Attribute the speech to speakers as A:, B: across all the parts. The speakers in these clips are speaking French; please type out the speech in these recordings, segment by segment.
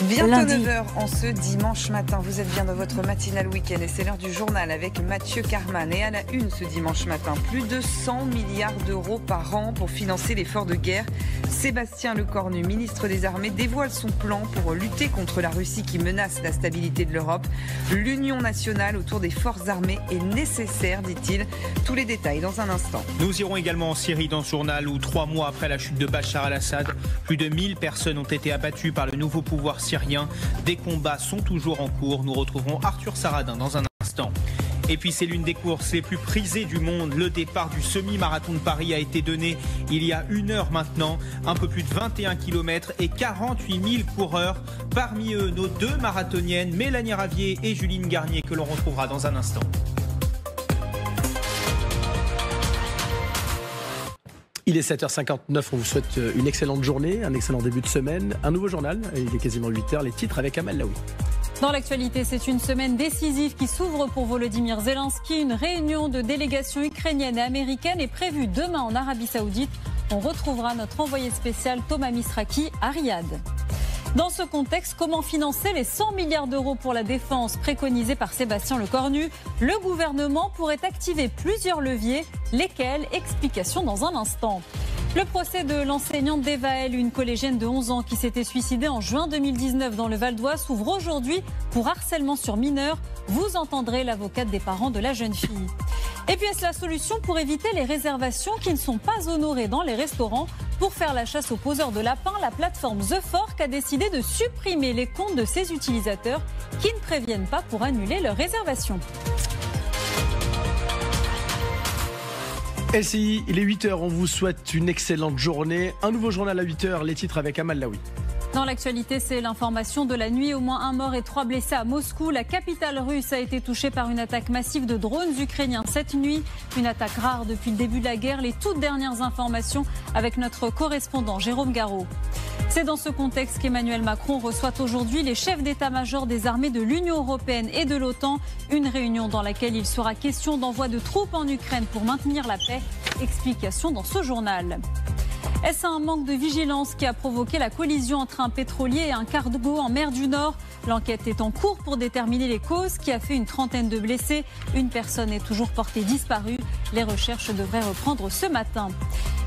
A: Bientôt
B: lundi.
A: 9h en ce dimanche matin. Vous êtes bien dans votre matinale week-end et c'est l'heure du journal avec Mathieu Carman. Et à la une ce dimanche matin, plus de 100 milliards d'euros par an pour financer l'effort de guerre. Sébastien Lecornu, ministre des Armées, dévoile son plan pour lutter contre la Russie qui menace la stabilité de l'Europe. L'union nationale autour des forces armées est nécessaire, dit-il. Tous les détails dans un instant.
C: Nous irons également en Syrie dans ce journal où 3 mois après la chute de Bachar al-Assad, plus de 1000 personnes ont été abattues par le nouveau pouvoir syrien. Des combats sont toujours en cours. Nous retrouverons Arthur Saradin dans un instant. Et puis c'est l'une des courses les plus prisées du monde. Le départ du semi-marathon de Paris a été donné il y a 1 heure maintenant. Un peu plus de 21 km et 48 000 coureurs. Parmi eux, nos 2 marathoniennes, Mélanie Ravier et Juline Garnier, que l'on retrouvera dans un instant.
D: Il est 7h59, on vous souhaite une excellente journée, un excellent début de semaine. Un nouveau journal, il est quasiment 8h, les titres avec Amal Laoui.
B: Dans l'actualité, c'est une semaine décisive qui s'ouvre pour Volodymyr Zelensky. Une réunion de délégations ukrainiennes et américaines est prévue demain en Arabie Saoudite. On retrouvera notre envoyé spécial Thomas Misraki à Riyad. Dans ce contexte, comment financer les 100 milliards d'euros pour la défense préconisés par Sébastien Lecornu? Le gouvernement pourrait activer plusieurs leviers. Lesquels? Explication dans un instant. Le procès de l'enseignante d'Evaël, une collégienne de 11 ans qui s'était suicidée en juin 2019 dans le Val d'Oise, s'ouvre aujourd'hui pour harcèlement sur mineurs. Vous entendrez l'avocate des parents de la jeune fille. Et puis est-ce la solution pour éviter les réservations qui ne sont pas honorées dans les restaurants? Pour faire la chasse aux poseurs de lapins, la plateforme The Fork a décidé de supprimer les comptes de ses utilisateurs qui ne préviennent pas pour annuler leurs réservations.
D: LCI, il est 8h, on vous souhaite une excellente journée. Un nouveau journal à 8h, les titres avec Amal Laoui.
B: Dans l'actualité, c'est l'information de la nuit. Au moins 1 mort et 3 blessés à Moscou. La capitale russe a été touchée par une attaque massive de drones ukrainiens cette nuit. Une attaque rare depuis le début de la guerre. Les toutes dernières informations avec notre correspondant Jérôme Garraud. C'est dans ce contexte qu'Emmanuel Macron reçoit aujourd'hui les chefs d'état-major des armées de l'Union européenne et de l'OTAN. Une réunion dans laquelle il sera question d'envoi de troupes en Ukraine pour maintenir la paix. Explication dans ce journal. Est-ce un manque de vigilance qui a provoqué la collision entre un pétrolier et un cargo en mer du Nord? L'enquête est en cours pour déterminer les causes qui a fait une trentaine de blessés. Une personne est toujours portée disparue. Les recherches devraient reprendre ce matin.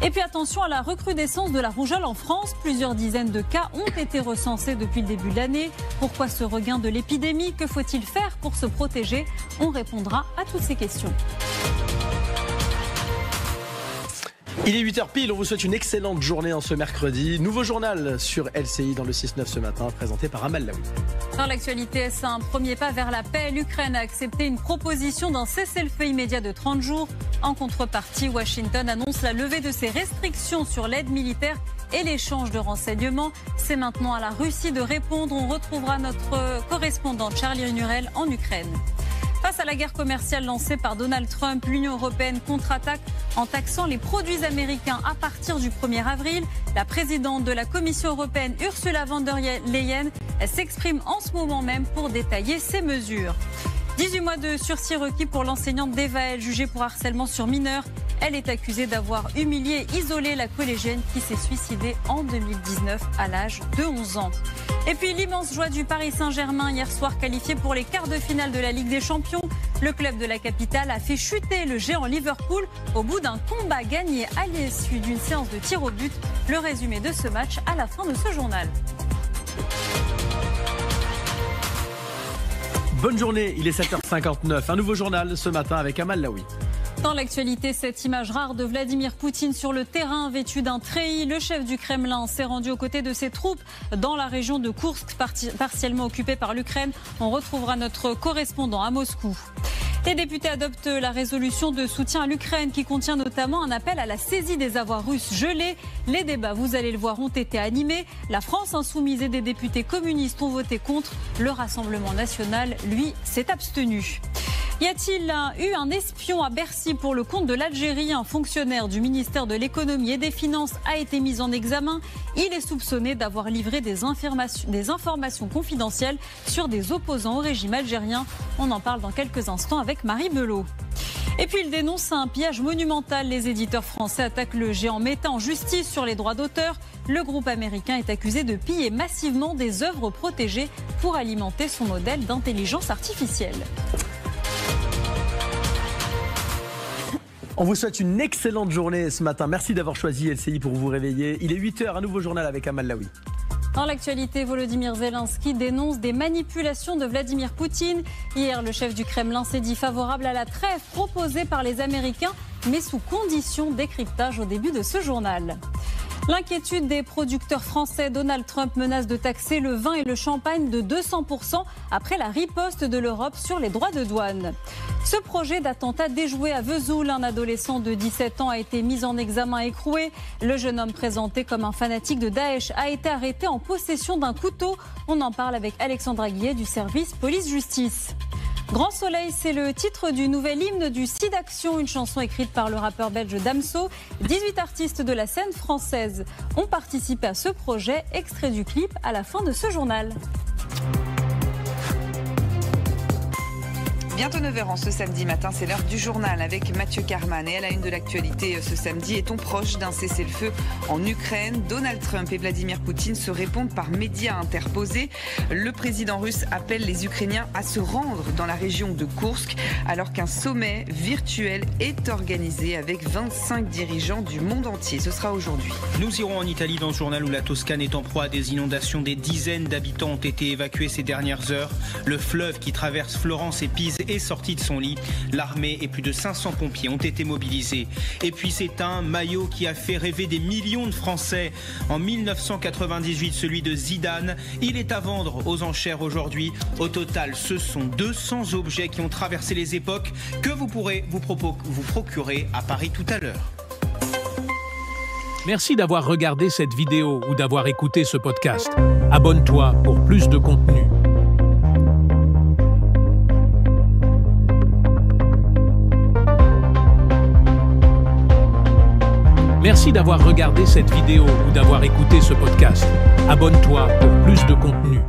B: Et puis attention à la recrudescence de la rougeole en France. Plusieurs dizaines de cas ont été recensés depuis le début de l'année. Pourquoi ce regain de l'épidémie? Que faut-il faire pour se protéger? On répondra à toutes ces questions.
D: Il est 8h pile, on vous souhaite une excellente journée en ce mercredi. Nouveau journal sur LCI dans le 6-9 ce matin, présenté par Amal Laoui.
B: Dans l'actualité, c'est un premier pas vers la paix. L'Ukraine a accepté une proposition d'un cessez-le-feu immédiat de 30 jours. En contrepartie, Washington annonce la levée de ses restrictions sur l'aide militaire et l'échange de renseignements. C'est maintenant à la Russie de répondre. On retrouvera notre correspondante Charlie Nurel en Ukraine. Face à la guerre commerciale lancée par Donald Trump, l'Union européenne contre-attaque en taxant les produits américains à partir du 1er avril. La présidente de la Commission européenne, Ursula von der Leyen, s'exprime en ce moment même pour détailler ces mesures. 18 mois de sursis requis pour l'enseignante d'Evaël, jugée pour harcèlement sur mineurs. Elle est accusée d'avoir humilié et isolé la collégienne qui s'est suicidée en 2019 à l'âge de 11 ans. Et puis l'immense joie du Paris Saint-Germain hier soir qualifié pour les quarts de finale de la Ligue des Champions. Le club de la capitale a fait chuter le géant Liverpool au bout d'un combat gagné à l'issue d'une séance de tir au but. Le résumé de ce match à la fin de ce journal.
D: Bonne journée, il est 7h59. Un nouveau journal ce matin avec Amal Laoui.
B: Dans l'actualité, cette image rare de Vladimir Poutine sur le terrain vêtu d'un treillis. Le chef du Kremlin s'est rendu aux côtés de ses troupes dans la région de Koursk, partiellement occupée par l'Ukraine. On retrouvera notre correspondant à Moscou. Les députés adoptent la résolution de soutien à l'Ukraine qui contient notamment un appel à la saisie des avoirs russes gelés. Les débats, vous allez le voir, ont été animés. La France insoumise et des députés communistes ont voté contre. Le Rassemblement national, lui, s'est abstenu. Y a-t-il eu un espion à Bercy pour le compte de l'Algérie? Un fonctionnaire du ministère de l'économie et des finances a été mis en examen. Il est soupçonné d'avoir livré des informations confidentielles sur des opposants au régime algérien. On en parle dans quelques instants avec Marie Belot. Et puis il dénonce un pillage monumental. Les éditeurs français attaquent le géant Meta en justice sur les droits d'auteur. Le groupe américain est accusé de piller massivement des œuvres protégées pour alimenter son modèle d'intelligence artificielle.
D: On vous souhaite une excellente journée ce matin. Merci d'avoir choisi LCI pour vous réveiller. Il est 8h, un nouveau journal avec Amal Laoui.
B: Dans l'actualité, Volodymyr Zelensky dénonce des manipulations de Vladimir Poutine. Hier, le chef du Kremlin s'est dit favorable à la trêve proposée par les Américains, mais sous condition de décryptage au début de ce journal. L'inquiétude des producteurs français. Donald Trump menace de taxer le vin et le champagne de 200% après la riposte de l'Europe sur les droits de douane. Ce projet d'attentat déjoué à Vesoul, un adolescent de 17 ans a été mis en examen écroué. Le jeune homme présenté comme un fanatique de Daesh a été arrêté en possession d'un couteau. On en parle avec Alexandra Guillet du service police-justice. Grand Soleil, c'est le titre du nouvel hymne du SIDAction, une chanson écrite par le rappeur belge Damso. 18 artistes de la scène française ont participé à ce projet, extrait du clip à la fin de ce journal.
A: Bientôt 9h ce samedi matin, c'est l'heure du journal avec Mathieu Karman. Et à la une de l'actualité ce samedi, est-on proche d'un cessez-le-feu en Ukraine? Donald Trump et Vladimir Poutine se répondent par médias interposés. Le président russe appelle les Ukrainiens à se rendre dans la région de Koursk alors qu'un sommet virtuel est organisé avec 25 dirigeants du monde entier. Ce sera aujourd'hui.
C: Nous irons en Italie dans ce journal où la Toscane est en proie à des inondations. Des dizaines d'habitants ont été évacués ces dernières heures. Le fleuve qui traverse Florence et Pise est sorti de son lit. L'armée et plus de 500 pompiers ont été mobilisés. Et puis c'est un maillot qui a fait rêver des millions de Français. En 1998, celui de Zidane. Il est à vendre aux enchères aujourd'hui. Au total, ce sont 200 objets qui ont traversé les époques que vous pourrez vous procurer à Paris tout à l'heure.
E: Merci d'avoir regardé cette vidéo ou d'avoir écouté ce podcast. Abonne-toi pour plus de contenu. Merci d'avoir regardé cette vidéo ou d'avoir écouté ce podcast. Abonne-toi pour plus de contenu.